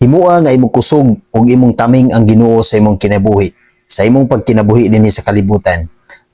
Himua nga imong kusog ug imong taming ang Ginoo sa imong kinabuhi, sa imong pagkinabuhi dinhi sa kalibutan.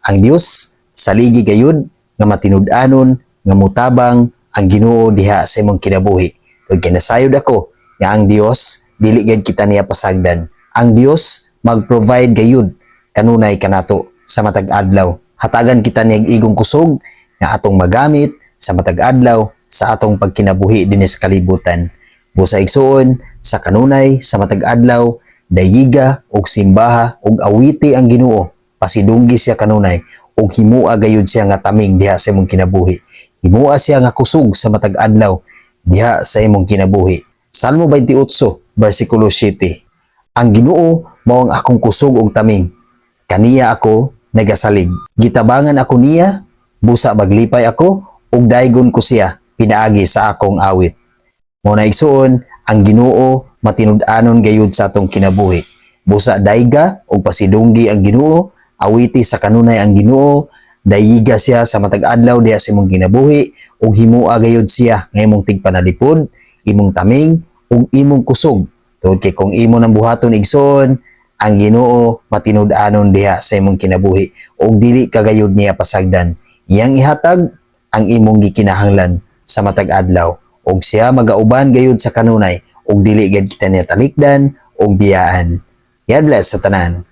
Ang Dios saligi gayud nga matinud-anon nga mutabang ang Ginoo diha sa imong kinabuhi. Ug kinasayod ako nga ang Dios dili gid kita niya pasagdan. Ang Dios mag-provide gayud kanunay kanato sa matag adlaw. Hatagan kita niyang igong kusog nga atong magamit sa matag adlaw sa atong pagkinabuhi dinhi sa kalibutan. Busa igsuon sa kanunay sa matag adlaw, dayiga og simbaha og awiti ang Ginoo. Pasidunggi siya kanunay ug himua gayud siya nga taming diha sa imong kinabuhi. Himua siya nga kusog sa matag adlaw diha sa imong kinabuhi. Salmo 28 bersikulo 7. Ang Ginoo mao ang akong kusog ug taming. Kaniya ako nagasalig. Gitabangan ako niya, busa maglipay ako ug daygon ko siya pinaagi sa akong awit. Mao na igsuon, ang Ginoo matinud-anon gayud sa atong kinabuhi. Busa dayga ug pasidunggi ang Ginoo, awiti sa kanunay ang Ginoo, dayiga siya sa matag adlaw diha sa imong kinabuhi ug himua gayud siya nga imong tigpanalipod, imong taming ug imong kusog. Tungod kay kung imo nang buhaton igsoon, ang Ginoo matinud-anon diha sa imong kinabuhi ug dili ka gayud niya pasagdan. Iyang ihatag ang imong gikinahanglan sa matag adlaw ug siya magauban gayud sa kanunay ug dili gid kita niya talikdan ug biyaan. God bless sa tanan.